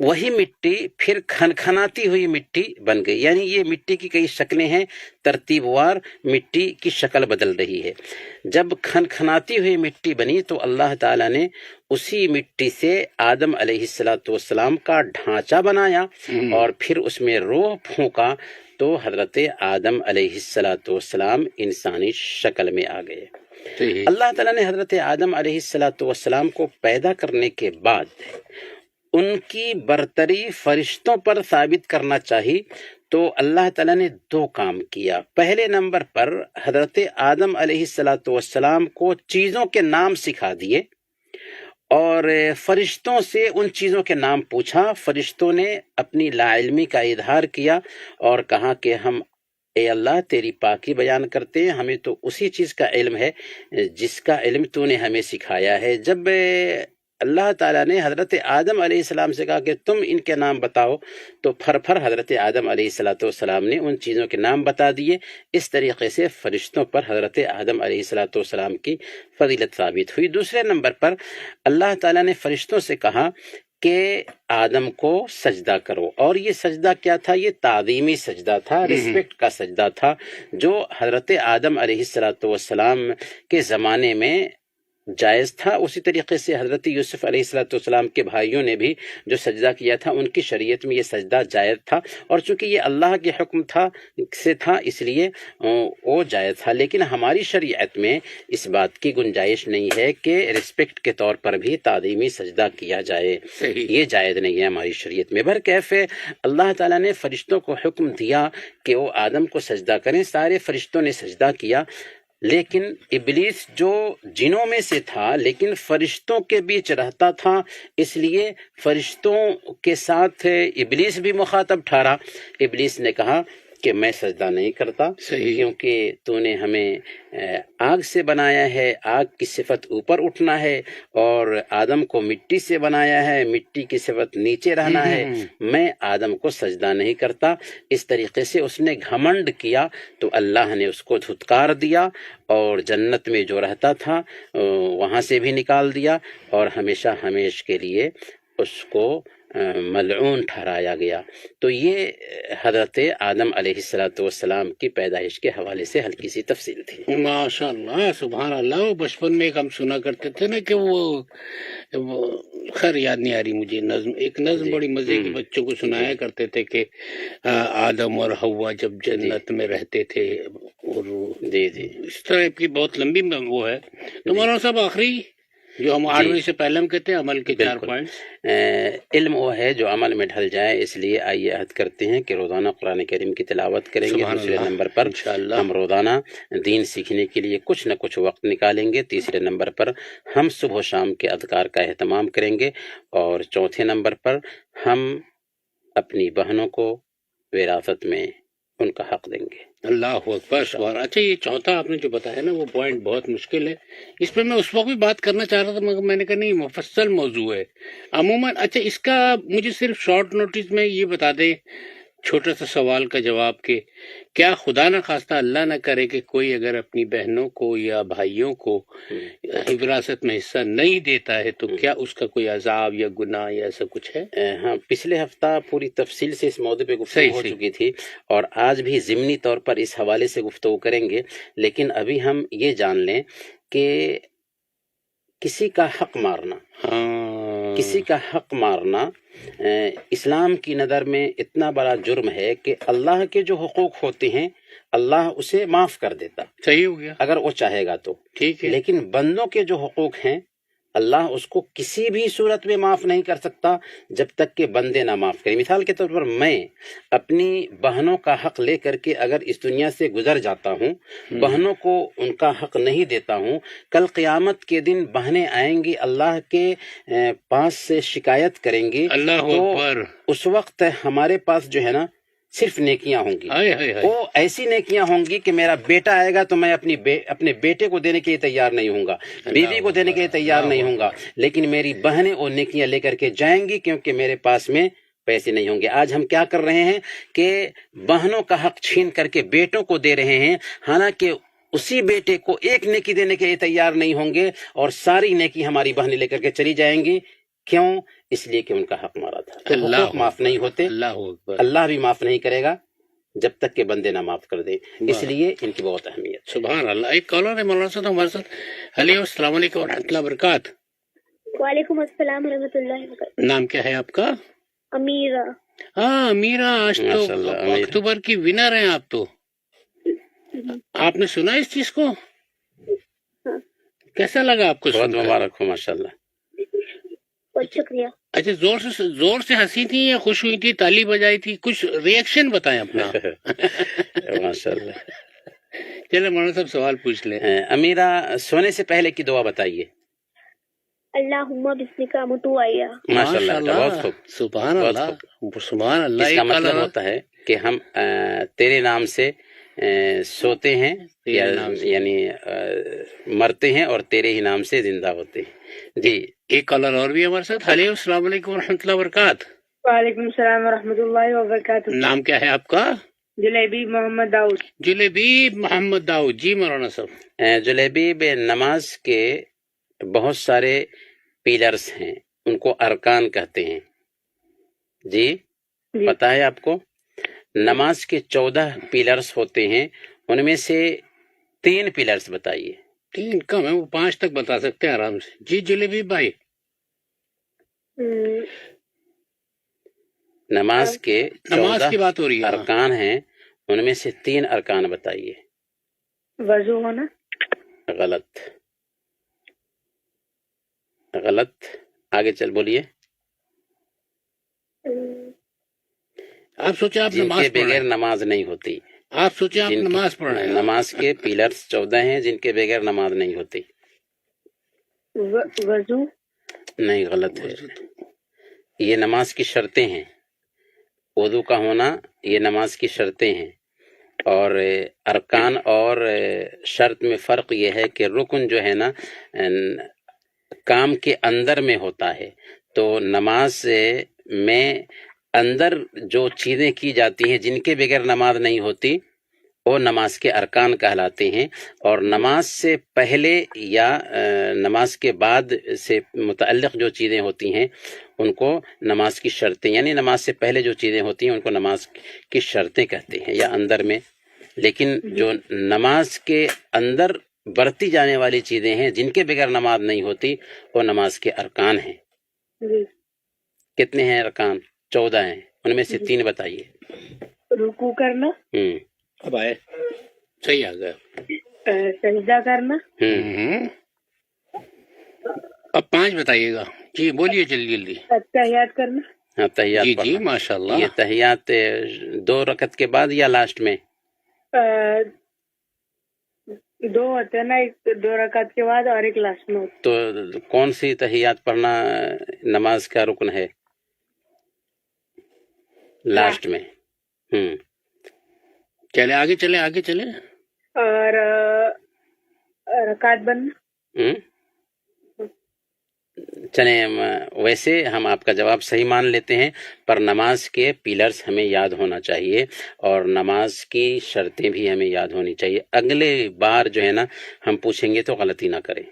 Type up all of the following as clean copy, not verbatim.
وہی مٹی پھر کھنکھناتی ہوئی مٹی بن گئی. یعنی یہ مٹی کی کئی شکلیں ہیں، ترتیب وار مٹی کی شکل بدل رہی ہے. جب کھنکھناتی ہوئی مٹی بنی تو اللہ تعالیٰ نے اسی مٹی سے آدم علیہ السلام کا ڈھانچہ بنایا اور پھر اس میں روح پھونکا تو حضرت آدم علیہ السلام انسانی شکل میں آ گئے. اللہ تعالیٰ نے حضرت آدم علیہ السلام کو پیدا کرنے کے بعد ان کی برتری فرشتوں پر ثابت کرنا چاہی تو اللہ تعالیٰ نے دو کام کیا. پہلے نمبر پر حضرت آدم علیہ السلام کو چیزوں کے نام سکھا دیے اور فرشتوں سے ان چیزوں کے نام پوچھا. فرشتوں نے اپنی لا علمی کا اظہار کیا اور کہا کہ ہم اے اللہ تیری پاکی بیان کرتے ہیں، ہمیں تو اسی چیز کا علم ہے جس کا علم تو نے ہمیں سکھایا ہے. جب اللہ تعالیٰ نے حضرت آدم علیہ السلام سے کہا کہ تم ان کے نام بتاؤ تو پھر حضرت آدم علیہ السلام نے ان چیزوں کے نام بتا دیے. اس طریقے سے فرشتوں پر حضرت آدم علیہ السلام کی فضیلت ثابت ہوئی. دوسرے نمبر پر اللہ تعالیٰ نے فرشتوں سے کہا کہ آدم کو سجدہ کرو، اور یہ سجدہ کیا تھا؟ یہ تعظیمی سجدہ تھا، رسپیکٹ کا سجدہ تھا جو حضرت آدم علیہ السلام کے زمانے میں جائز تھا. اسی طریقے سے حضرت یوسف علیہ السلام کے بھائیوں نے بھی جو سجدہ کیا تھا ان کی شریعت میں یہ سجدہ جائز تھا، اور چونکہ یہ اللہ کے حکم تھا اس لیے وہ جائز تھا. لیکن ہماری شریعت میں اس بات کی گنجائش نہیں ہے کہ رسپیکٹ کے طور پر بھی تعظیمی سجدہ کیا جائے، یہ جائز نہیں ہے ہماری شریعت میں. برکیف اللہ تعالیٰ نے فرشتوں کو حکم دیا کہ وہ آدم کو سجدہ کریں. سارے فرشتوں نے سجدہ کیا، لیکن ابلیس جو جنوں میں سے تھا لیکن فرشتوں کے بیچ رہتا تھا، اس لیے فرشتوں کے ساتھ ابلیس بھی مخاطب ٹھہرا. ابلیس نے کہا کہ میں سجدہ نہیں کرتا کیونکہ تو نے ہمیں آگ سے بنایا ہے، آگ کی صفت اوپر اٹھنا ہے، اور آدم کو مٹی سے بنایا ہے، مٹی کی صفت نیچے رہنا ہے، میں آدم کو سجدہ نہیں کرتا. اس طریقے سے اس نے گھمنڈ کیا تو اللہ نے اس کو دھتکار دیا اور جنت میں جو رہتا تھا وہاں سے بھی نکال دیا اور ہمیشہ ہمیش کے لیے اس کو ملعون ٹھہرایا گیا. تو یہ حضرت آدم علیہ السلام کی پیدائش کے حوالے سے ہلکی سی تفصیل تھی. ماشاء اللہ، سبحان اللہ. وہ بچپن میں ایک ہم سنا کرتے تھے نا کہ وہ خیر یاد نہیں آ رہی مجھے، ایک نظم بڑی مزے کی بچوں کو سنایا کرتے تھے کہ آدم اور حوا جب جنت میں رہتے تھے، اور اس طرح کی بہت لمبی وہ ہے. تو مولانا صاحب آخری جو ہم 8ویں سے پہلے ہم کہتے ہیں عمل کے 4 پوائنٹس. علم وہ ہے جو عمل میں ڈھل جائے، اس لیے آئیے عہد کرتے ہیں کہ روزانہ قرآن کریم کی تلاوت کریں گے. دوسرے نمبر پر ہم روزانہ دین سیکھنے کے لیے کچھ نہ کچھ وقت نکالیں گے. تیسرے نمبر پر ہم صبح و شام کے اذکار کا اہتمام کریں گے، اور چوتھے نمبر پر ہم اپنی بہنوں کو وراثت میں ان کا حق دیں گے. اللہ اکبر، سبحان. اچھا، یہ چوتھا آپ نے جو بتایا نا وہ پوائنٹ بہت مشکل ہے. اس پہ میں اس وقت بھی بات کرنا چاہ رہا تھا مگر میں نے کہا نہیں، مفصل موضوع ہے عموماً. اچھا، اس کا مجھے صرف شارٹ نوٹس میں یہ بتا دیں، چھوٹا سا سوال کا جواب، کہ کیا خدا نہ خواستہ اللہ نہ کرے کہ کوئی اگر اپنی بہنوں کو یا بھائیوں کو وراثت میں حصہ نہیں دیتا ہے تو کیا اس کا کوئی عذاب یا گناہ یا ایسا کچھ ہے؟ ہاں، پچھلے ہفتہ پوری تفصیل سے اس موضوع پہ گفتگو ہو چکی تھی، اور آج بھی ضمنی طور پر اس حوالے سے گفتگو کریں گے. لیکن ابھی ہم یہ جان لیں کہ کسی کا حق مارنا، کسی کا حق مارنا اسلام کی نظر میں اتنا بڑا جرم ہے کہ اللہ کے جو حقوق ہوتے ہیں اللہ اسے معاف کر دیتا. صحیح ہو گیا اگر وہ چاہے گا تو، ٹھیک ہے. لیکن بندوں کے جو حقوق ہیں اللہ اس کو کسی بھی صورت میں معاف نہیں کر سکتا جب تک کہ بندے نہ معاف کریں. مثال کے طور پر میں اپنی بہنوں کا حق لے کر کے اگر اس دنیا سے گزر جاتا ہوں، بہنوں کو ان کا حق نہیں دیتا ہوں، کل قیامت کے دن بہنیں آئیں گی اللہ کے پاس سے شکایت کریں گی. اللہ اکبر. اس وقت ہمارے پاس جو ہے نا صرف نیکیاں ہوں گی. وہ ایسی نیکیاں ہوں گی کہ میرا بیٹا آئے گا تو میں اپنے بیٹے کو دینے کے لیے تیار نہیں ہوں گا، بیوی کو دینے کے لیے تیار نہیں ہوں گا، لیکن میری بہنیں وہ نیکیاں لے کر کے جائیں گی کیونکہ میرے پاس میں پیسے نہیں ہوں گے. آج ہم کیا کر رہے ہیں کہ بہنوں کا حق چھین کر کے بیٹوں کو دے رہے ہیں، حالانکہ اسی بیٹے کو ایک نیکی دینے کے لیے تیار نہیں ہوں گے اور ساری نیکی ہماری بہنیں لے کر کے چلی جائیں گی. کیوں؟ اس لیے کہ ان کا حق مارا تھا. تو اللہ حقوق معاف نہیں ہوتے، اللہ اکبر. اللہ بھی معاف نہیں کرے گا جب تک کہ بندے نہ معاف کر دیں. اس واہ. لیے ان کی بہت اہمیت ہے. سبحان اللہ. ایک کالر ہے مولانا صاحب ہمارے ساتھ. ہیلو السلام علیکم ورحمۃ اللہ وبرکاتہ. وعلیکم السلام ورحمۃ اللہ وبرکاتہ. نام کیا ہے آپ کا؟ امیرہ. ہاں امیرہ، آج ماشاء تو اللہ، امیر. اکتوبر کی ونر ہیں آپ تو. آپ نے سنا اس چیز کو؟ کیسا لگا آپ کو بہت سن کر؟ مبارک ہو، ماشاء اللہ. بہت شکریہ. اچھا، زور سے ہنسی تھی یا خوش ہوئی تھی، تالی بجائی تھی؟ کچھ ریئیکشن بتائیں اپنا. ماشاء اللہ. چلے مولانا صاحب سوال پوچھ لیں. امیرہ، سونے سے پہلے کی دعا بتائیے. اللہم بسمک اموت واحیا. ماشاء اللہ، بہت خوب. سبحان بہت اللہ سبحان اللہ. اس کا ایک مطلب کالر- ہوتا ہے کہ ہم تیرے نام سے سوتے ہیں، یا تیرے نام سے. یعنی مرتے ہیں اور تیرے ہی نام سے زندہ ہوتے ہیں. جی، ایک کالر اور بھی ہمارے ساتھ. ہیلو السلام علیکم ورحمۃ اللہ وبرکاتہ. وعلیکم السلام ورحمۃ اللہ وبرکاتہ. نام کیا ہے آپ کا؟ جلیبی محمد داؤد. جلیبی محمد داؤد. جی مولانا صاحب. جلیبی بے نماز کے بہت سارے پیلرز ہیں، ان کو ارکان کہتے ہیں. جی پتہ ہے آپ کو؟ نماز کے 14 پیلرز ہوتے ہیں، ان میں سے 3 پیلرز بتائیے. 3 کم ہے، وہ 5 تک بتا سکتے ہیں آرام سے. جی جلیبی بھائی. نماز کے نماز 14 کی بات ہو رہی ہے. ارکان ہیں، ان میں سے 3 ارکان بتائیے. وضو ہونا. غلط. غلط. آگے چل بولیے. آپ سوچے آپ جن نماز کے پڑھ رہے بغیر ہیں. نماز نہیں ہوتی. آپ سوچے آپ جن کی- نماز پڑھ رہے ہیں. نماز کے پیلرز 14 ہیں جن کے بغیر نماز نہیں ہوتی. وضو. نہیں، غلط ہے. یہ نماز کی شرطیں ہیں. وضو کا ہونا یہ نماز کی شرطیں ہیں. اور ارکان اور شرط میں فرق یہ ہے کہ رکن جو ہے نا کام کے اندر میں ہوتا ہے، تو نماز میں اندر جو چیزیں کی جاتی ہیں جن کے بغیر نماز نہیں ہوتی وہ نماز کے ارکان کہلاتے ہیں. اور نماز سے پہلے یا نماز کے بعد سے متعلق جو چیزیں ہوتی ہیں ان کو نماز کی شرطیں، یعنی نماز سے پہلے جو چیزیں ہوتی ہیں ان کو نماز کی شرطیں کہتے ہیں، یا اندر میں. لیکن جو نماز کے اندر برتی جانے والی چیزیں ہیں جن کے بغیر نماز نہیں ہوتی وہ نماز کے ارکان ہیں. جی. کتنے ہیں ارکان؟ 14 ہیں، ان میں سے 3 بتائیے. رکوع کرنا. اب آئے صحیح آ گیا. سجدہ کرنا. اب 5 بتائیے گا. جی بولیے جلدی جلدی. تحیات کرنا. ہاں، تحیات جی جی پڑھنا. ماشاء اللہ. یہ تحیات 2 رکعت کے بعد یا لاسٹ میں؟ 2 ہوتے ہیں نا، ایک 2 رکعت کے بعد اور ایک لاسٹ میں. تو کون سی تحیات پڑھنا نماز کا رکن ہے؟ لاسٹ میں. چلے آگے چلے آگے چلے. اور رکعت بننا. چلیں، ویسے ہم آپ کا جواب صحیح مان لیتے ہیں، پر نماز کے پیلرز ہمیں یاد ہونا چاہیے اور نماز کی شرطیں بھی ہمیں یاد ہونی چاہیے. اگلے بار جو ہے نا ہم پوچھیں گے تو غلطی نہ کریں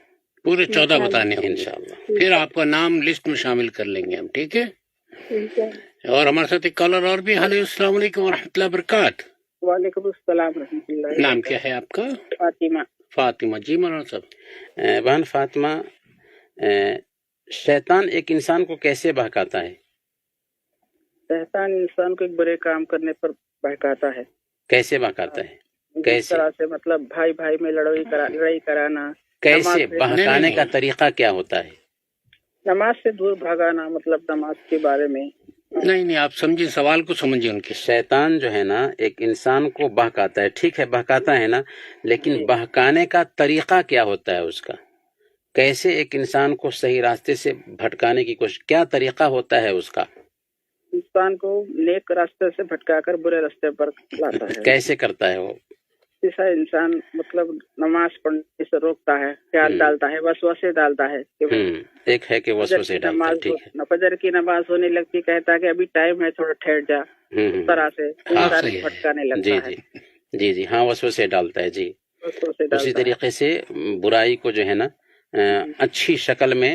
پورے 14 بتانے ہوں گے. انشاءاللہ. پھر آپ کا نام لسٹ میں شامل کر لیں گے ہم. ٹھیک ہے. ٹھیک ہے. اور ہمارے ساتھ ایک کالر اور بھی. ہیلو السلام علیکم ورحمۃ اللہ وبرکاتہ. وعلیکم السلام ورحمۃ اللہ. نام کیا ہے آپ کا؟ فاطمہ. فاطمہ. جی مولانا صاحب. بہن فاطمہ، شیطان ایک انسان کو کیسے بہکاتا ہے؟ شیطان انسان کو ایک برے کام کرنے پر بہکاتا ہے. کیسے بہکاتا ہے؟ جس کیسے؟ طرح سے مطلب بھائی بھائی میں لڑائی کرانا. کیسے نماز بہکانے کا طریقہ کیا ہوتا ہے؟ نماز سے دور بھگانا، مطلب نماز کے بارے میں. نہیں آپ سمجھے سوال کو، سمجھے ان کے. شیطان جو ہے نا ایک انسان کو بہکاتا ہے. ٹھیک ہے، بہکاتا ہے نا، لیکن بہکانے کا طریقہ کیا ہوتا ہے اس کا؟ کیسے ایک انسان کو صحیح راستے سے بھٹکانے کی کوشش، کیا طریقہ ہوتا ہے اس کا؟ انسان کو نیک راستے سے بھٹکا کر برے راستے پر لاتا ہے. کیسے کرتا ہے وہ؟ جیسا انسان مطلب نماز پڑھنے سے روکتا ہے، خیال ڈالتا ہے، وسوسے ڈالتا ہے کہ ایک ہے کہ وسوسے ڈالتا ہے. ٹھیک ہے. فجر کی نماز ہونے لگتی، کہتا ہے کہ ابھی ٹائم ہے، تھوڑا ٹھہر جا. اس طرح سے انسان صحیح ہے. بھٹکانے لگتا جی ہے. جی جی جی ہاں، وسوسے ڈالتا ہے. جی وسوسے اسی ڈالتا ہے. طریقے سے برائی کو جو ہے نا اچھی شکل میں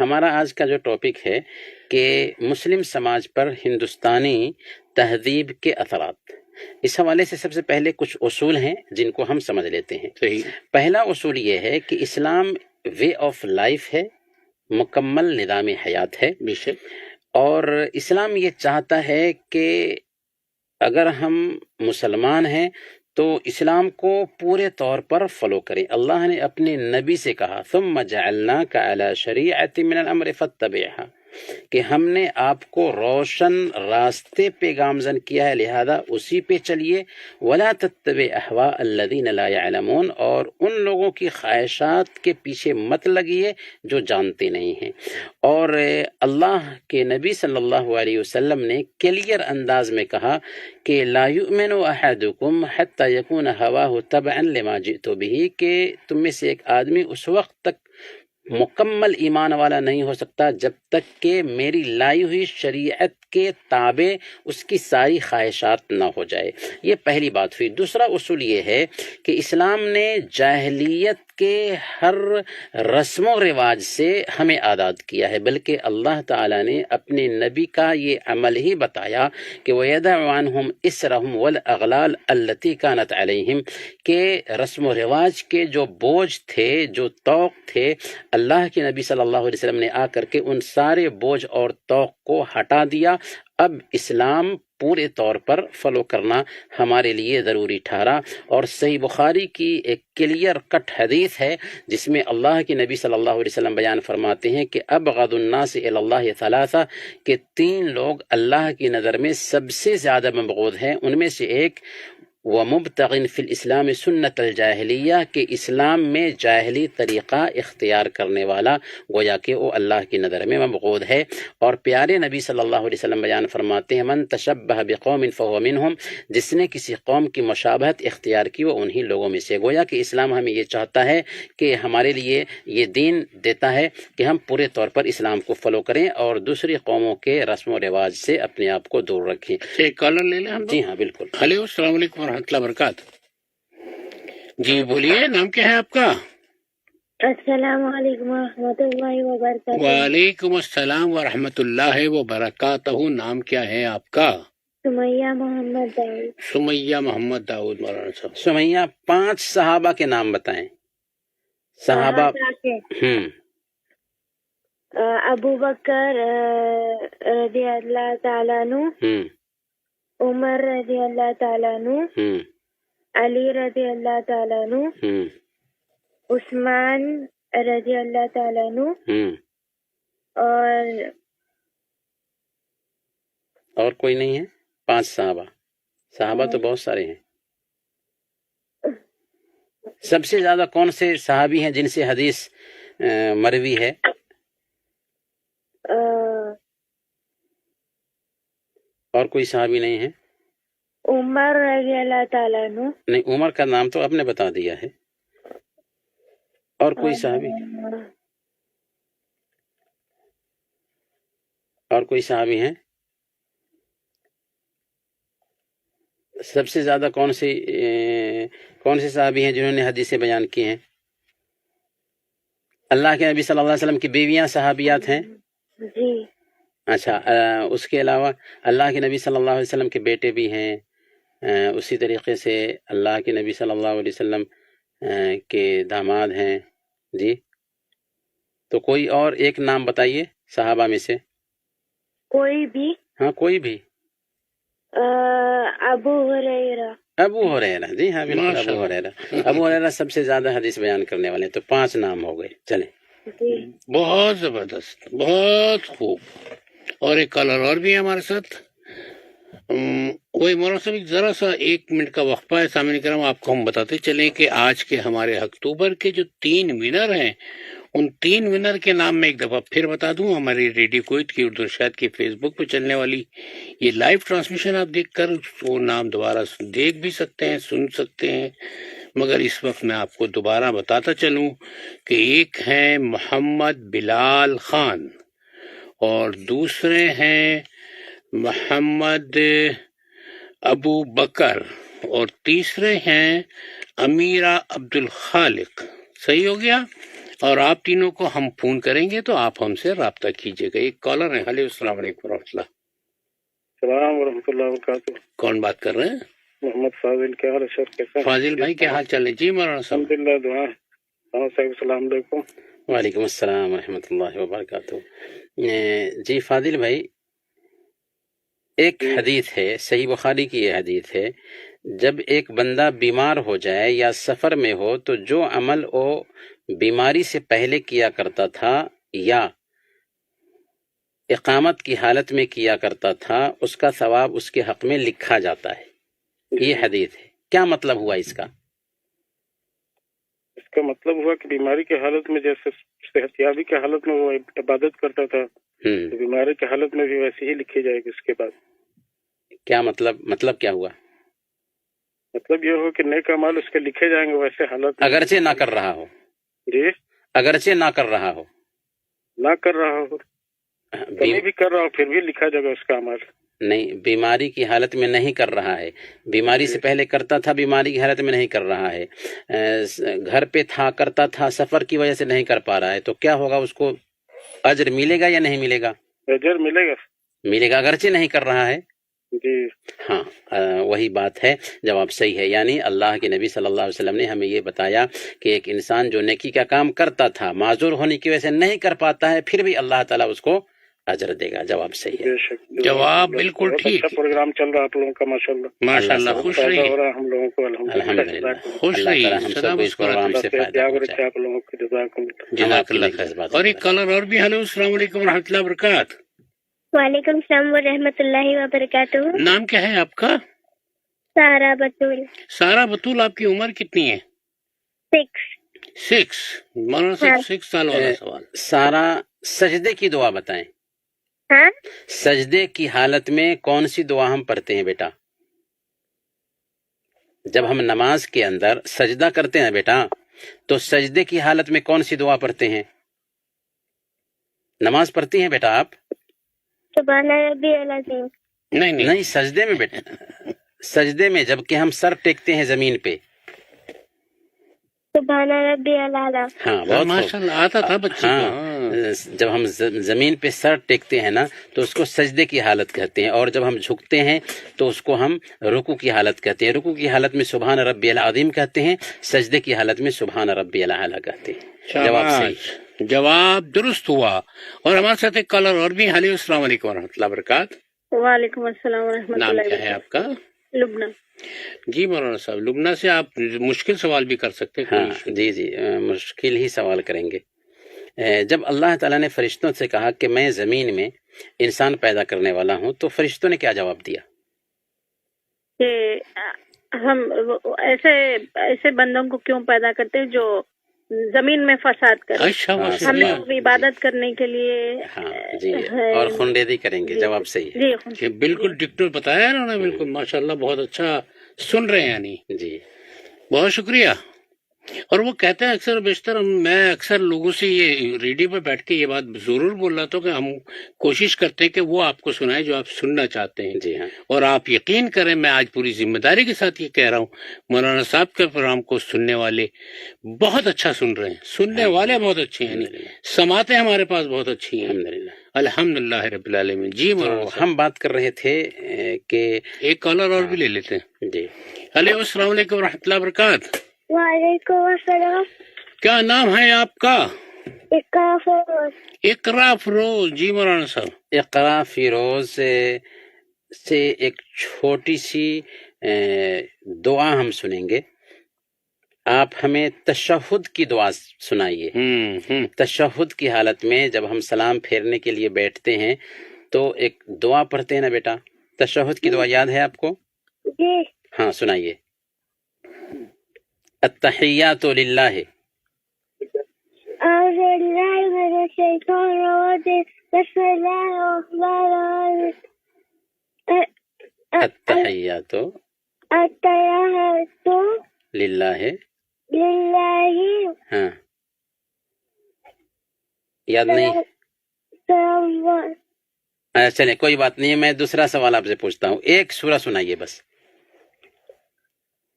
ہمارا آج کا جو ٹاپک ہے کہ مسلم سماج پر ہندوستانی تہذیب کے اثرات، اس حوالے سے سب سے پہلے کچھ اصول ہیں جن کو ہم سمجھ لیتے ہیں۔ صحیح۔ پہلا اصول یہ ہے کہ اسلام وے آف لائف ہے، مکمل نظام حیات ہے، بے شک۔ اور اسلام یہ چاہتا ہے کہ اگر ہم مسلمان ہیں تو اسلام کو پورے طور پر فالو کریں۔ اللہ نے اپنے نبی سے کہا ثم جعلناک علی شریعۃ من الامر فاتبعها، کہ ہم نے آپ کو روشن راستے پہ گامزن کیا ہے، لہذا اسی پہ چلیے۔ ولا تتبع اہواء الذین لا يعلمون، اور ان لوگوں کی خواہشات کے پیچھے مت لگیے جو جانتے نہیں ہیں۔ اور اللہ کے نبی صلی اللہ علیہ وسلم نے کلیئر انداز میں کہا کہ لا یؤمن احدکم حتی یکون ہواہ تبعا لما جئت بہ، کہ تم میں سے ایک آدمی اس وقت تک مکمل ایمان والا نہیں ہو سکتا جب تک کہ میری لائی ہوئی شریعت کے تابع اس کی ساری خواہشات نہ ہو جائے۔ یہ پہلی بات ہوئی۔ دوسرا اصول یہ ہے کہ اسلام نے جاہلیت کے ہر رسم و رواج سے ہمیں آزاد کیا ہے، بلکہ اللہ تعالیٰ نے اپنے نبی کا یہ عمل ہی بتایا کہ وَيَدَعُ عَنْهُمْ إِسْرَهُمْ وَالْأَغْلَالَ الَّتِي كَانَتْ عَلَيْهِمْ، کہ رسم و رواج کے جو بوجھ تھے، جو طوق تھے، اللہ کے نبی صلی اللہ علیہ وسلم نے آ کر کے ان سارے بوجھ اور طوق کو ہٹا دیا۔ اب اسلام پورے طور پر فالو کرنا ہمارے لیے ضروری ٹھہرا۔ اور صحیح بخاری کی ایک کلیئر کٹ حدیث ہے جس میں اللہ کے نبی صلی اللہ علیہ وسلم بیان فرماتے ہیں کہ ابغض الناس الی اللہ ثلاثہ، کہ 3 لوگ اللہ کی نظر میں سب سے زیادہ مبغوض ہیں، ان میں سے ایک وَمُبْتَغٍ فِي الْإِسْلَامِ سُنَّةَ الْجَاہِلِیَّہ، کہ اسلام میں جاہلی طریقہ اختیار کرنے والا، گویا کہ وہ اللہ کی نظر میں مبغوض ہے۔ اور پیارے نبی صلی اللہ علیہ وسلم بیان فرماتے ہیں من تشبہ بقوم فہو منہم، جس نے کسی قوم کی مشابہت اختیار کی وہ انہی لوگوں میں سے۔ گویا کہ اسلام ہمیں یہ چاہتا ہے کہ ہمارے لیے یہ دین دیتا ہے کہ ہم پورے طور پر اسلام کو فالو کریں اور دوسری قوموں کے رسم و رواج سے اپنے آپ کو دور رکھیں۔ ایک کالر لے لیں ہم؟ جی ہاں بالکل۔ ہیلو، السلام علیکم ورحمۃ اللہ وبرکاتہ۔ جی بولیے، نام کیا ہے آپ کا؟ السلام علیکم ورحمۃ اللہ وبرکاتہ۔ وعلیکم السلام ورحمۃ اللہ وبرکاتہ۔ نام کیا ہے آپ کا؟ سمیہ محمد داؤد۔ سمیہ محمد داؤد۔ مولانا صاحب سمیہ 5 صحابہ کے نام بتائیں۔ صحابہ ابو بکر رضی اللہ تعالیٰ عنہ، عمر رضی اللہ تعالیٰ عنہ، علی رضی اللہ تعالیٰ عنہ، عثمان رضی اللہ تعالیٰ عنہ، اور کوئی نہیں ہے؟ 5 صحابہ۔ صحابہ تو بہت سارے ہیں۔ سب سے زیادہ کون سے صحابی ہیں جن سے حدیث مروی ہے؟ اور کوئی صحابی نہیں ہے؟ عمر رضی اللہ تعالیٰ عنہ۔ نہیں، عمر کا نام تو آپ نے بتا دیا ہے۔ اور کوئی صحابی؟ اور کوئی صحابی ہیں؟ سب سے زیادہ کون سے صحابی ہیں جنہوں نے حدیثیں بیان کی ہیں؟ اللہ کے نبی صلی اللہ علیہ وسلم کی بیویاں صحابیات ہیں؟ جی۔ اچھا، اس کے علاوہ اللہ کے نبی صلی اللہ علیہ وسلم کے بیٹے بھی ہیں، اسی طریقے سے اللہ کے نبی صلی اللہ علیہ وسلم کے داماد ہیں۔ جی، تو کوئی اور ایک نام بتائیے صحابہ میں سے۔ کوئی بھی؟ ہاں کوئی بھی۔ ابو ہریرہ۔ ابو ہریرہ، جی ہاں بالکل، ابو ہریرہ۔ ابو ہریرہ سب سے زیادہ حدیث بیان کرنے والے، تو 5 نام ہو گئے۔ چلیں، بہت زبردست، بہت خوب۔ اور ایک کالر اور بھی ہے ہمارے ساتھ۔ وہی مولانا صاحب ذرا سا 1 منٹ کا وقفہ ہے۔ سامعین کرام، آپ کو ہم بتاتے چلیں کہ آج کے ہمارے اکتوبر کے جو 3 ونر ہیں، ان 3 ونر کے نام میں ایک دفعہ پھر بتا دوں۔ ہماری ریڈیو کویت کی اردو ارشاد کی فیس بک پہ چلنے والی یہ لائیو ٹرانسمیشن آپ دیکھ کر وہ نام دوبارہ دیکھ بھی سکتے ہیں، سن سکتے ہیں، مگر اس وقت میں آپ کو دوبارہ بتاتا چلوں کہ ایک ہیں محمد بلال خان، اور دوسرے ہیں محمد ابو بکر، اور تیسرے ہیں امیرہ عبد الخالق۔ صحیح ہو گیا؟ اور آپ تینوں کو ہم فون کریں گے تو آپ ہم سے رابطہ کیجیے گا. ایک کالر ہے. ہلو السلام علیکم ورحمۃ اللہ. السلام ورحمۃ اللہ وبرکاتہ. کون بات کر رہے ہیں؟ محمد فاضل. کیا حال ہے سر؟ کیسا فاضل بھائی کیا حال چل ہے؟ جی مولانا صاحب. الحمد للہ دعا. صاحب السلام علیکم. وعلیکم السلام ورحمۃ اللہ وبرکاتہ. جی فاضل بھائی، ایک حدیث ہے، صحیح بخاری کی یہ حدیث ہے، جب ایک بندہ بیمار ہو جائے یا سفر میں ہو تو جو عمل وہ بیماری سے پہلے کیا کرتا تھا یا اقامت کی حالت میں کیا کرتا تھا اس کا ثواب اس کے حق میں لکھا جاتا ہے. یہ حدیث ہے. کیا مطلب ہوا اس کا؟ اس کا مطلب ہوا کہ بیماری کی حالت میں جیسے صحت یابی کی حالت میں وہ عبادت کرتا تھا تو بیماری کی حالت میں بھی ویسے ہی لکھی جائے گی اس کے بعد. کیا مطلب کیا ہوا؟ مطلب یہ ہو کہ نیک اعمال اس کے لکھے جائیں گے ویسے حالت میں. اگرچہ نہ کر رہا ہو. جی اگرچہ نہ کر رہا ہو. نہ کر رہا ہو، کبھی بھی کر رہا ہو پھر بھی لکھا جائے گا اس کا عمل. نہیں، بیماری کی حالت میں نہیں کر رہا ہے، بیماری سے پہلے کرتا تھا، بیماری کی حالت میں نہیں کر رہا ہے، گھر پہ تھا کرتا تھا، سفر کی وجہ سے نہیں کر پا رہا ہے، تو کیا ہوگا؟ اس کو اجر ملے گا یا نہیں ملے گا؟ اجر ملے گا. ملے گا اگرچہ نہیں کر رہا ہے. جی ہاں، وہی بات ہے. جواب صحیح ہے. یعنی اللہ کے نبی صلی اللہ علیہ وسلم نے ہمیں یہ بتایا کہ ایک انسان جو نیکی کا کام کرتا تھا، معذور ہونے کی وجہ سے نہیں کر پاتا ہے، پھر بھی اللہ تعالیٰ اس کو اجر دے گا. جواب صحیح ہے. بے شک. جواب بالکل ٹھیک. اچھا پروگرام چل رہا آپ لوگوں کا ماشاءاللہ. ماشاءاللہ. خوش رہیے. ہو رہا ہم لوگوں کو الحمدللہ. خوش اللہ رہیے. تعالیٰ ہم سب کو اس پروگرام سے فائدہ پہنچائے. آپ لوگوں کو جزاکم. جزاک اللہ خیر. اور ایک کالر اور بھی. ہلو السلام علیکم ورحمۃ اللہ وبرکاتہ. وعلیکم السلام ورحمۃ اللہ وبرکاتہ. نام کیا ہے آپ کا؟ سارا بطول. سارا بطول. آپ کی عمر کتنی ہے؟ 6. مولانا صاحب 6 سال والا سوال. سارا، سجدے کی دعا بتائیں. ہاں، سجدے کی حالت میں کون سی دعا ہم پڑھتے ہیں بیٹا؟ جب ہم نماز کے اندر سجدہ کرتے ہیں بیٹا تو سجدے کی حالت میں کون سی دعا پڑھتے ہیں؟ نماز پڑھتی ہیں بیٹا آپ؟ سبحان ربی العظیم. نہیں سجدے میں بیٹا، سجدے میں جب کہ ہم سر ٹیکتے ہیں زمین پہ. سبحان ربی الاعلیٰ. ہاں بہت ماشاء اللہ آتا تھا بچے کو. ہاں، جب ہم زمین پہ سر ٹیکتے ہیں نا تو اس کو سجدے کی حالت کہتے ہیں، اور جب ہم جھکتے ہیں تو اس کو ہم رکوع کی حالت کہتے ہیں. رکوع کی حالت میں سبحان ربی العظیم کہتے ہیں، سجدے کی حالت میں سبحان ربی الاعلیٰ کہتے ہیں. جواب صحیح. جواب درست ہوا. اور ہمارے ساتھ ایک کالر اور بھی. ہلو السلام علیکم ورحمۃ اللہ وبرکاتہ. وعلیکم السلام ورحمۃ اللہ. نام کیا ہے آپ کا؟ لبنہ. جی مولانا صاحب لبنہ سے. آپ مشکل سوال بھی کر سکتے ہیں. ہاں جی مشکل ہی سوال کریں گے. جب اللہ تعالیٰ نے فرشتوں سے کہا کہ میں زمین میں انسان پیدا کرنے والا ہوں تو فرشتوں نے کیا جواب دیا؟ کہ ہم ایسے بندوں کو کیوں پیدا کرتے ہیں جو زمین میں فساد کریں. اچھا ہم لوگ عبادت کرنے کے لیے. ہاں جی، اور خونریزی کریں گے. جواب صحیح ہے. جی بالکل ڈکٹر بتایا انہوں نے. بالکل ماشاءاللہ بہت اچھا سن رہے ہیں. یعنی جی بہت شکریہ. اور وہ کہتے ہیں اکثر بیشتر میں اکثر لوگوں سے یہ ریڈیو پہ بیٹھ کے یہ بات ضرور بول رہا تھا کہ ہم کوشش کرتے ہیں کہ وہ آپ کو سنائے جو آپ سننا چاہتے ہیں. جی ہاں. اور آپ یقین کریں میں آج پوری ذمہ داری کے ساتھ یہ کہہ رہا ہوں مولانا صاحب کے پروگرام کو سننے والے بہت اچھا سن رہے ہیں. سننے والے بہت اچھے ہیں. سماعتیں ہمارے پاس بہت اچھی ہیں الحمدللہ رب العالمین. جی مولانا ہم بات کر رہے تھے کہ ایک کالر اور بھی لے لیتے ہیں. جی ہلو السلام علیکم ورحمۃ اللہ وبرکاتہ. وعلیکم السلام. کیا نام ہے آپ کا؟ اقرا فیروز. اقرا فیروز. جی مولانا صاحب. اقرا فیروز سے ایک چھوٹی سی دعا ہم سنیں گے. آپ ہمیں تشہد کی دعا سنائیے. تشہد کی حالت میں جب ہم سلام پھیرنے کے لیے بیٹھتے ہیں تو ایک دعا پڑھتے ہیں نا بیٹا. تشہد کی دعا یاد ہے آپ کو؟ جی. ہاں سنائیے. التحیات للہ. اعوذ باللہ من الشیطان الرجیم. بسم اللہ الرحمن الرحیم. التحیات التحیات للہ. للہ. ہاں یاد نہیں؟ چلے کوئی بات نہیں ہے. میں دوسرا سوال آپ سے پوچھتا ہوں. ایک سورہ سنائیے بس.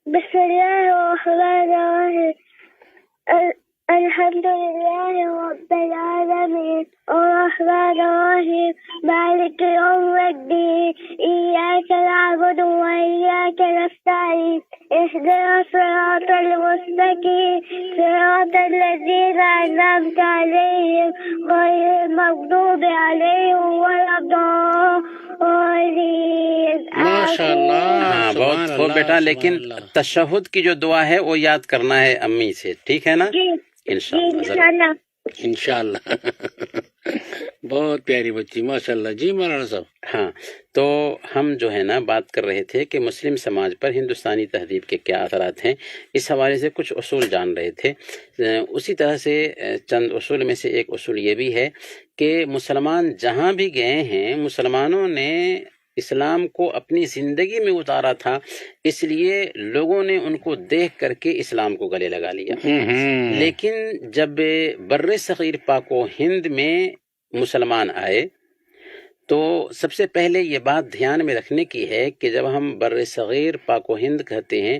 بسم اللہ الرحمن الرحیم. الحمد لله رب العالمين الرحمن الرحيم مالك يوم الدين إياك نعبد وإياك نستعين اهدنا الصراط المستقيم صراط الذين أنعمت عليهم غير المغضوب عليهم ولا الضالين. ماشاء اللہ. ہاں بہت خوب بیٹا، لیکن تشہد کی جو دعا ہے وہ یاد کرنا ہے امی سے، ٹھیک ہے نا؟ انشاءاللہ. انشاءاللہ. بہت پیاری بچی، ماشاء اللہ. جی مولانا صاحب. ہاں، تو ہم جو ہے نا بات کر رہے تھے کہ مسلم سماج پر ہندوستانی تہذیب کے کیا اثرات ہیں، اس حوالے سے کچھ اصول جان رہے تھے. اسی طرح سے چند اصول میں سے ایک اصول یہ بھی ہے کہ مسلمان جہاں بھی گئے ہیں، مسلمانوں نے اسلام کو اپنی زندگی میں اتارا تھا، اس لیے لوگوں نے ان کو دیکھ کر کے اسلام کو گلے لگا لیا. لیکن جب بر صغیر پاک و ہند میں مسلمان آئے تو سب سے پہلے یہ بات دھیان میں رکھنے کی ہے کہ جب ہم بر صغیر پاک و ہند کہتے ہیں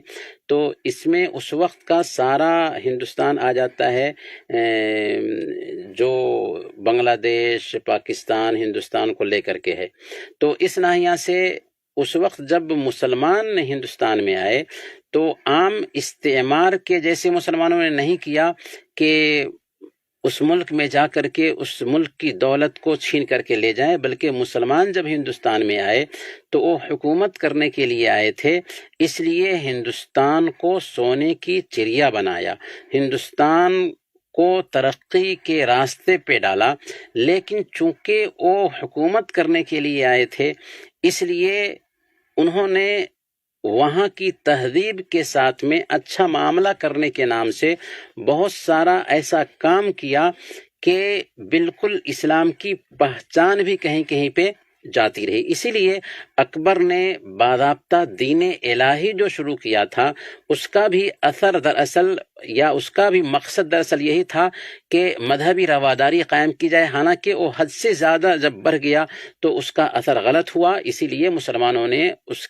تو اس میں اس وقت کا سارا ہندوستان آ جاتا ہے، جو بنگلہ دیش، پاکستان، ہندوستان کو لے کر کے ہے. تو اس ناحیہ سے اس وقت جب مسلمان ہندوستان میں آئے تو عام استعمار کے جیسے مسلمانوں نے نہیں کیا کہ اس ملک میں جا کر کے اس ملک کی دولت کو چھین کر کے لے جائیں، بلکہ مسلمان جب ہندوستان میں آئے تو وہ حکومت کرنے کے لیے آئے تھے، اس لیے ہندوستان کو سونے کی چڑیا بنایا، ہندوستان کو ترقی کے راستے پہ ڈالا. لیکن چونکہ وہ حکومت کرنے کے لیے آئے تھے، اس لیے انہوں نے وہاں کی تہذیب کے ساتھ میں اچھا معاملہ کرنے کے نام سے بہت سارا ایسا کام کیا کہ بالکل اسلام کی پہچان بھی کہیں کہیں پہ جاتی رہی. اسی لیے اکبر نے باضابطہ دین الہی جو شروع کیا تھا، اس کا بھی اثر دراصل یا اس کا بھی مقصد دراصل یہی تھا کہ مذہبی رواداری قائم کی جائے. حالانکہ وہ حد سے زیادہ جب بڑھ گیا تو اس کا اثر غلط ہوا، اسی لیے مسلمانوں نے اس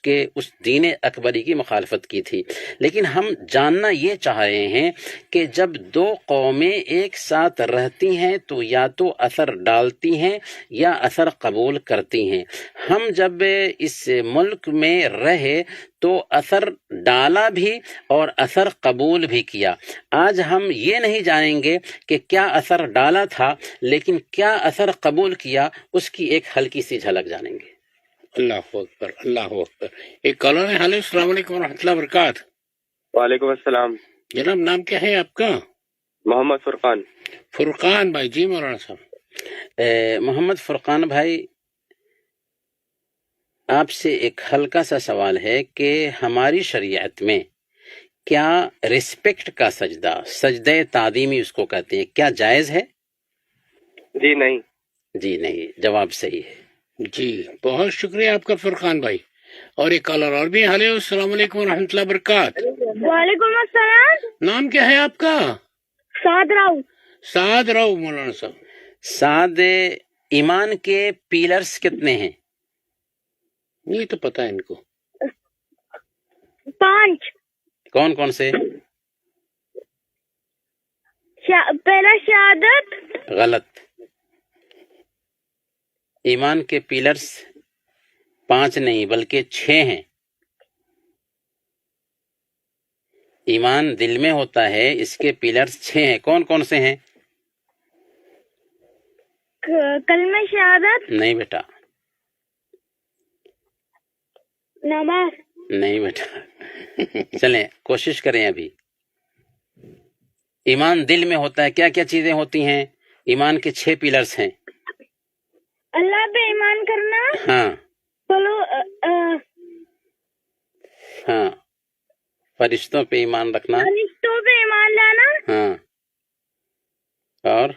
دین اکبری کی مخالفت کی تھی. لیکن ہم جاننا یہ چاہ رہے ہیں کہ جب دو قومیں ایک ساتھ رہتی ہیں تو یا تو اثر ڈالتی ہیں یا اثر قبول کرتی ہیں. ہم جب اس ملک میں رہے تو اثر ڈالا بھی اور اثر قبول بھی کیا. آج ہم یہ نہیں جانیں گے کہ کیا اثر ڈالا تھا، لیکن کیا اثر قبول کیا اس کی ایک ہلکی سی جھلک جانیں گے. اللہ اکبر، اللہ اکبر. ایک کالر ہے. ہلو، السلام علیکم ورحمۃ اللہ وبرکاتہ. وعلیکم السلام. جناب نام کیا ہے آپ کا؟ محمد فرقان. فرقان بھائی. جی مولانا صاحب. محمد فرقان بھائی، آپ سے ایک ہلکا سا سوال ہے کہ ہماری شریعت میں کیا رسپیکٹ کا سجدہ تعظیمی اس کو کہتے ہیں، کیا جائز ہے؟ جی نہیں. جی نہیں، جواب صحیح ہے. جی بہت شکریہ آپ کا فرقان بھائی. اور ایک کالر اور بھی. ہلو، السلام علیکم ورحمۃ اللہ وبرکاتہ. وعلیکم السلام. نام کیا ہے آپ کا؟ سعد راؤ. سعد راؤ. مولانا صاحب. سعد، ایمان کے پیلرز کتنے ہیں؟ یہ تو پتہ ہے ان کو. 5. کون کون سے؟ پہلا شہادت. غلط. ایمان کے پیلرز 5 نہیں بلکہ 6 ہیں. ایمان دل میں ہوتا ہے، اس کے پیلرز 6 ہیں. کون کون سے ہیں؟ کلمہ شہادت. نہیں بیٹا. نماز. نہیں بیٹا. چلیں کوشش کریں. ابھی ایمان دل میں ہوتا ہے، کیا کیا چیزیں ہوتی ہیں؟ ایمان کے 6 پیلرز ہیں. اللہ پہ ایمان کرنا. ہاں. ہاں. فرشتوں پہ ایمان رکھنا. فرشتوں پہ ایمان لانا. ہاں. اور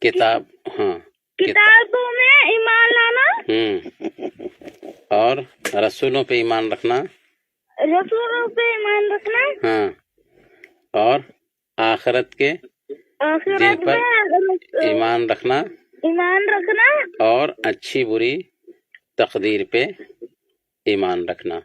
کتاب. ہاں. کتابوں میں ایمان لانا. اور رسولوں پہ ایمان رکھنا. رسولوں پہ ایمان رکھنا. ہاں. اور آخرت کے دن پر ایمان رکھنا. اور اچھی بری تقدیر پہ ایمان رکھنا.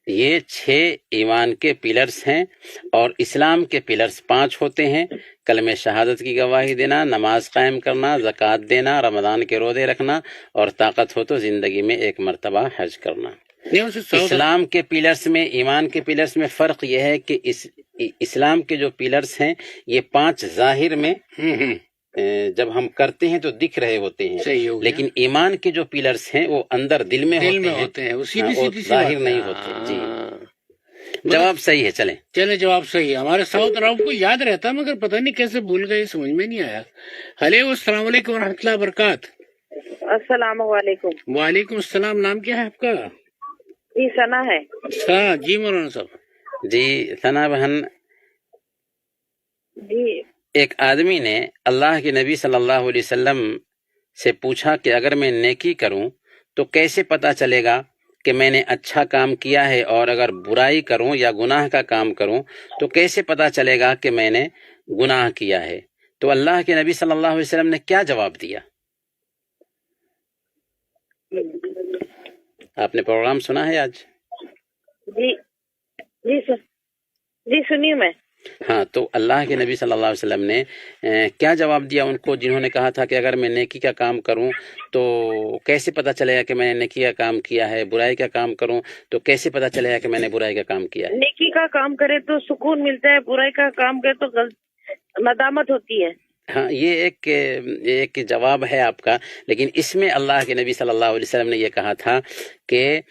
یہ 6 ایمان کے پلرز ہیں، اور اسلام کے پلرز 5 ہوتے ہیں: کلمہ شہادت کی گواہی دینا، نماز قائم کرنا، زکوٰۃ دینا، رمضان کے روزے رکھنا، اور طاقت ہو تو زندگی میں 1 مرتبہ حج کرنا۔ اسلام کے پلرز میں، ایمان کے پلرز میں فرق یہ ہے کہ اسلام کے جو پلرز ہیں یہ 5 ظاہر میں جب ہم کرتے ہیں تو دکھ رہے ہوتے ہیں، لیکن ایمان کے جو پلرز ہیں وہ اندر دل میں ہوتے ہیں، ظاہر نہیں ہوتے۔ جی جواب صحیح ہے۔ چلیں جواب صحیح ہے۔ ہمارے سعود راؤ کو یاد رہتا مگر پتہ نہیں کیسے بھول گئے، سمجھ میں نہیں آیا۔ ہیلو، السلام علیکم ورحمۃ اللہ وبرکاتہ۔ السلام علیکم۔ وعلیکم السلام۔ نام کیا ہے آپ کا؟ جی ثنا ہے۔ جی مولانا صاحب۔ جی ثنا بہن، جی ایک آدمی نے اللہ کے نبی صلی اللہ علیہ وسلم سے پوچھا کہ اگر میں نیکی کروں تو کیسے پتہ چلے گا کہ میں نے اچھا کام کیا ہے، اور اگر برائی کروں یا گناہ کا کام کروں تو کیسے پتہ چلے گا کہ میں نے گناہ کیا ہے؟ تو اللہ کے نبی صلی اللہ علیہ وسلم نے کیا جواب دیا؟ آپ نے پروگرام سنا ہے آج؟ جی جی سر، جی سنیے میں۔ ہاں، تو اللہ کے نبی صلی اللہ علیہ وسلم نے کیا جواب دیا ان کو جنہوں نے کہا تھا کہ اگر میں نیکی کا کام کروں تو کیسے پتہ چلے گا کہ میں نے نیکی کا کام کیا ہے، برائی کا کام کروں تو کیسے پتہ چلے گا کہ میں نے برائی کا کام کیا ہے؟ نیکی کا کام کرے تو سکون ملتا ہے، برائی کا کام کرے تو ندامت ہوتی ہے۔ ہاں، یہ ایک جواب ہے آپ کا، لیکن اس میں اللہ کے نبی صلی اللہ علیہ وسلم نے یہ کہا تھا کہ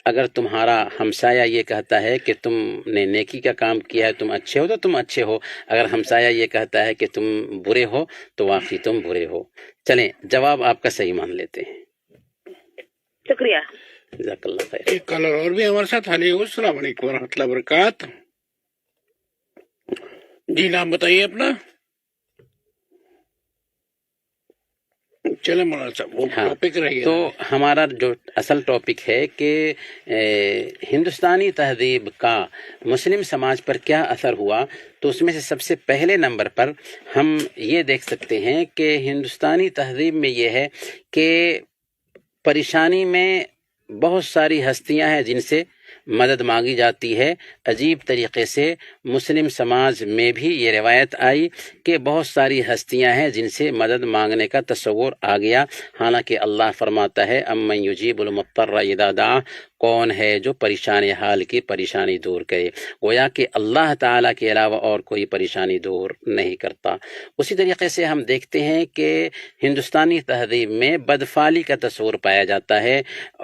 اگر تمہارا ہمسایہ یہ کہتا ہے کہ تم نے نیکی کا کام کیا ہے، تم اچھے ہو تو تم اچھے ہو، اگر ہمسایہ یہ کہتا ہے کہ تم برے ہو تو واقعی تم برے ہو۔ چلیں، جواب آپ کا صحیح مان لیتے ہیں۔ شکریہ، جزاک اللہ خیر۔ ایک کالر اور بھی ہمارے ساتھ۔ ہیلو، السلام علیکم ورحمۃ اللہ وبرکاتہ۔ جی نام بتائیے اپنا۔ چلے مولانا صاحب، وہ ٹاپک رہی۔ تو ہمارا جو اصل ٹاپک ہے کہ ہندوستانی تہذیب کا مسلم سماج پر کیا اثر ہوا، تو اس میں سے سب سے پہلے نمبر پر ہم یہ دیکھ سکتے ہیں کہ ہندوستانی تہذیب میں یہ ہے کہ پریشانی میں بہت ساری ہستیاں ہیں جن سے مدد مانگی جاتی ہے۔ عجیب طریقے سے مسلم سماج میں بھی یہ روایت آئی کہ بہت ساری ہستیاں ہیں جن سے مدد مانگنے کا تصور آ گیا، حالانکہ اللہ فرماتا ہے امن یجیب المضطر اذا دعا، کون ہے جو پریشان حال کی پریشانی دور کرے، گویا کہ اللہ تعالیٰ کے علاوہ اور کوئی پریشانی دور نہیں کرتا۔ اسی طریقے سے ہم دیکھتے ہیں کہ ہندوستانی تہذیب میں بدفعلی کا تصور پایا جاتا ہے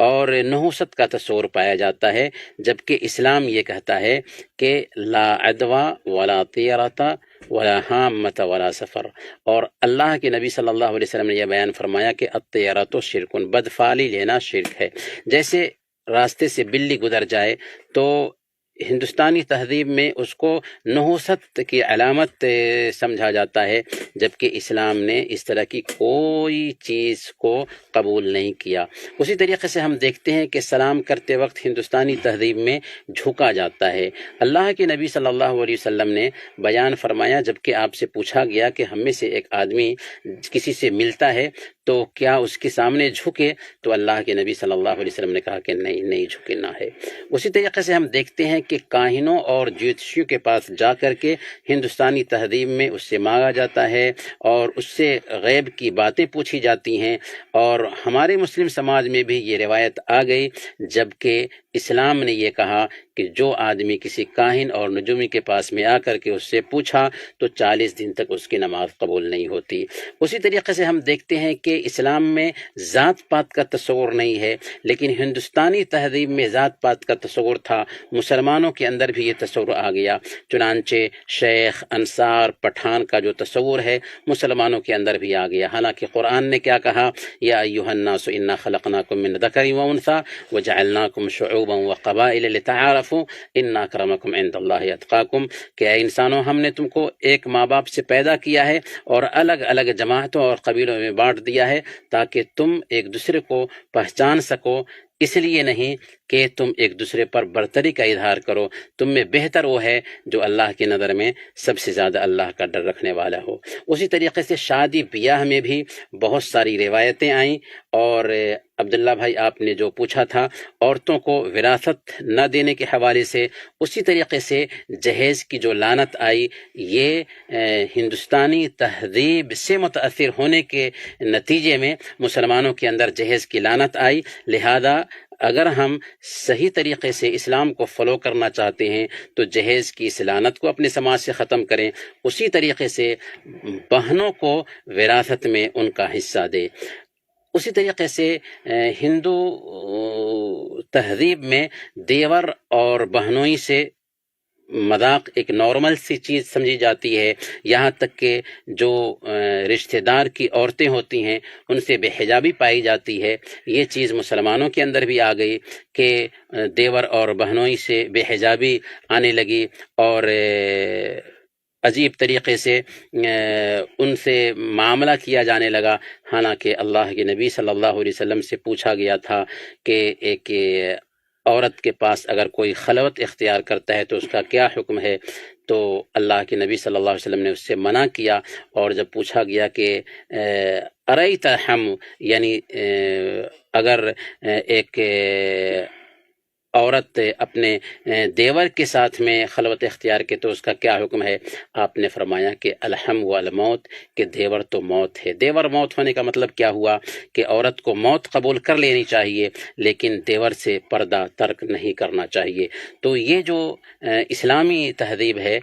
اور نحوست کا تصور پایا جاتا ہے، جبکہ اسلام یہ کہتا ہے کہ لا عدوى ولا طیرۃ ولا حامۃ ولا سفر، اور اللہ کے نبی صلی اللہ علیہ وسلم نے یہ بیان فرمایا کہ الطیرۃ شرک، بدفعلی لینا شرک ہے۔ جیسے راستے سے بلی گزر جائے تو ہندوستانی تہذیب میں اس کو نحوست کی علامت سمجھا جاتا ہے، جبکہ اسلام نے اس طرح کی کوئی چیز کو قبول نہیں کیا۔ اسی طریقے سے ہم دیکھتے ہیں کہ سلام کرتے وقت ہندوستانی تہذیب میں جھکا جاتا ہے۔ اللہ کے نبی صلی اللہ علیہ وسلم نے بیان فرمایا، جبکہ آپ سے پوچھا گیا کہ ہم میں سے ایک آدمی کسی سے ملتا ہے تو کیا اس کے سامنے جھکے، تو اللہ کے نبی صلی اللہ علیہ وسلم نے کہا کہ نہیں جھکنا ہے۔ اسی طریقے سے ہم دیکھتے ہیں کہ کاہنوں اور جوتشیوں کے پاس جا کر کے ہندوستانی تہذیب میں اس سے مانگا جاتا ہے اور اس سے غیب کی باتیں پوچھی جاتی ہیں، اور ہمارے مسلم سماج میں بھی یہ روایت آ گئی، جبکہ اسلام نے یہ کہا کہ جو آدمی کسی کاہن اور نجومی کے پاس میں آ کر کے اس سے پوچھا تو 40 دن تک اس کی نماز قبول نہیں ہوتی۔ اسی طریقے سے ہم دیکھتے ہیں کہ اسلام میں ذات پات کا تصور نہیں ہے، لیکن ہندوستانی تہذیب میں ذات پات کا تصور تھا، مسلمانوں کے اندر بھی یہ تصور آ گیا، چنانچہ شیخ، انصار، پٹھان کا جو تصور ہے مسلمانوں کے اندر بھی آ گیا، حالانکہ قرآن نے کیا کہا، یا ایھا الناس انا خلقناکم من ذکر وانثی وجعلناکم شعوبا وقبائل لتعارفوا ان اکرمکم عند اللہ اتقاکم، کہ اے انسانوں، ہم نے تم کو ایک ماں باپ سے پیدا کیا ہے اور الگ الگ جماعتوں اور قبیلوں میں بانٹ دیا ہے تاکہ تم ایک دوسرے کو پہچان سکو اس لیے نہیں کہ تم ایک دوسرے پر برتری کا اظہار کرو، تم میں بہتر وہ ہے جو اللہ کی نظر میں سب سے زیادہ اللہ کا ڈر رکھنے والا ہو۔ اسی طریقے سے شادی بیاہ میں بھی بہت ساری روایتیں آئیں، اور عبداللہ بھائی آپ نے جو پوچھا تھا عورتوں کو وراثت نہ دینے کے حوالے سے، اسی طریقے سے جہیز کی جو لعنت آئی یہ ہندوستانی تہذیب سے متاثر ہونے کے نتیجے میں مسلمانوں کے اندر جہیز کی لعنت آئی۔ لہذا اگر ہم صحیح طریقے سے اسلام کو فالو کرنا چاہتے ہیں تو جہیز کی اس لعنت کو اپنے سماج سے ختم کریں، اسی طریقے سے بہنوں کو وراثت میں ان کا حصہ دیں۔ اسی طریقے سے ہندو تہذیب میں دیور اور بہنوئی سے مذاق ایک نارمل سی چیز سمجھی جاتی ہے، یہاں تک کہ جو رشتہ دار کی عورتیں ہوتی ہیں ان سے بے حجابی پائی جاتی ہے۔ یہ چیز مسلمانوں کے اندر بھی آ گئی کہ دیور اور بہنوئی سے بے حجابی آنے لگی، اور عجیب طریقے سے ان سے معاملہ کیا جانے لگا، حالانکہ اللہ کے نبی صلی اللہ علیہ وسلم سے پوچھا گیا تھا کہ ایک عورت کے پاس اگر کوئی خلوت اختیار کرتا ہے تو اس کا کیا حکم ہے، تو اللہ کے نبی صلی اللہ علیہ وسلم نے اس سے منع کیا۔ اور جب پوچھا گیا کہ ارأیت الحم، یعنی اگر ایک عورت اپنے دیور کے ساتھ میں خلوت اختیار کے تو اس کا کیا حکم ہے، آپ نے فرمایا کہ الحم والموت، کہ دیور تو موت ہے۔ دیور موت ہونے کا مطلب کیا ہوا کہ عورت کو موت قبول کر لینی چاہیے لیکن دیور سے پردہ ترک نہیں کرنا چاہیے۔ تو یہ جو اسلامی تہذیب ہے،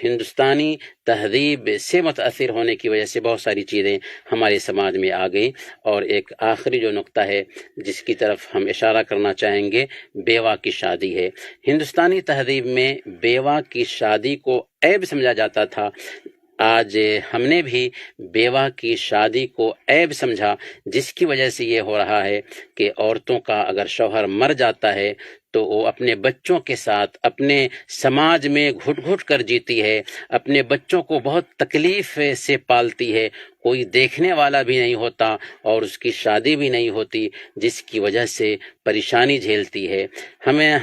ہندوستانی تہذیب سے متاثر ہونے کی وجہ سے بہت ساری چیزیں ہمارے سماج میں آ گئیں۔ اور ایک آخری جو نقطہ ہے جس کی طرف ہم اشارہ کرنا چاہیں گے، بیوہ کی شادی ہے۔ ہندوستانی تہذیب میں بیوہ کی شادی کو عیب سمجھا جاتا تھا، آج ہم نے بھی بیوہ کی شادی کو عیب سمجھا، جس کی وجہ سے یہ ہو رہا ہے کہ عورتوں کا اگر شوہر مر جاتا ہے تو وہ اپنے بچوں کے ساتھ اپنے سماج میں گھٹ گھٹ کر جیتی ہے، اپنے بچوں کو بہت تکلیف سے پالتی ہے، کوئی دیکھنے والا بھی نہیں ہوتا اور اس کی شادی بھی نہیں ہوتی، جس کی وجہ سے پریشانی جھیلتی ہے۔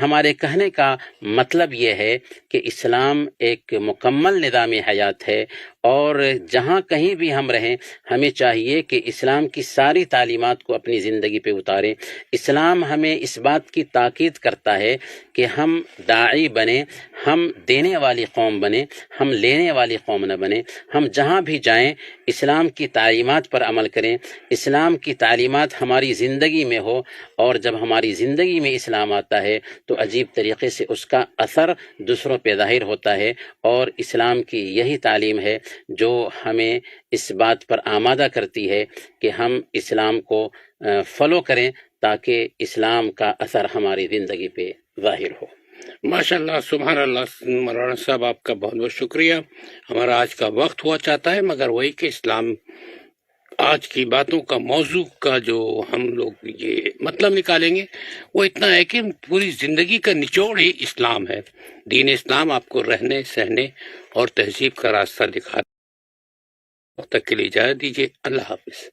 ہمارے کہنے کا مطلب یہ ہے کہ اسلام ایک مکمل نظام حیات ہے، اور جہاں کہیں بھی ہم رہیں ہمیں چاہیے کہ اسلام کی ساری تعلیمات کو اپنی زندگی پہ اتاریں۔ اسلام ہمیں اس بات کی تاکید کرتا ہے کہ ہم داعی بنیں، ہم دینے والی قوم بنیں، ہم لینے والی قوم نہ بنیں۔ ہم جہاں بھی جائیں اسلام کی تعلیمات پر عمل کریں، اسلام کی تعلیمات ہماری زندگی میں ہو، اور جب ہماری زندگی میں اسلام آتا ہے تو عجیب طریقے سے اس کا اثر دوسروں پہ ظاہر ہوتا ہے، اور اسلام کی یہی تعلیم ہے جو ہمیں اس بات پر آمادہ کرتی ہے کہ ہم اسلام کو فالو کریں تاکہ اسلام کا اثر ہماری زندگی پہ ظاہر ہو۔ ماشاء اللہ، سبحان اللہ۔ مولانا صاحب آپ کا بہت بہت شکریہ۔ ہمارا آج کا وقت ہوا چاہتا ہے، مگر وہی کہ اسلام آج کی باتوں کا موضوع کا جو ہم لوگ یہ مطلب نکالیں گے وہ اتنا ہے کہ پوری زندگی کا نچوڑ ہی اسلام ہے۔ دین اسلام آپ کو رہنے سہنے اور تہذیب کا راستہ دکھاتا ہے۔ وقت تک کے لیے اجازت دیجیے، اللہ حافظ۔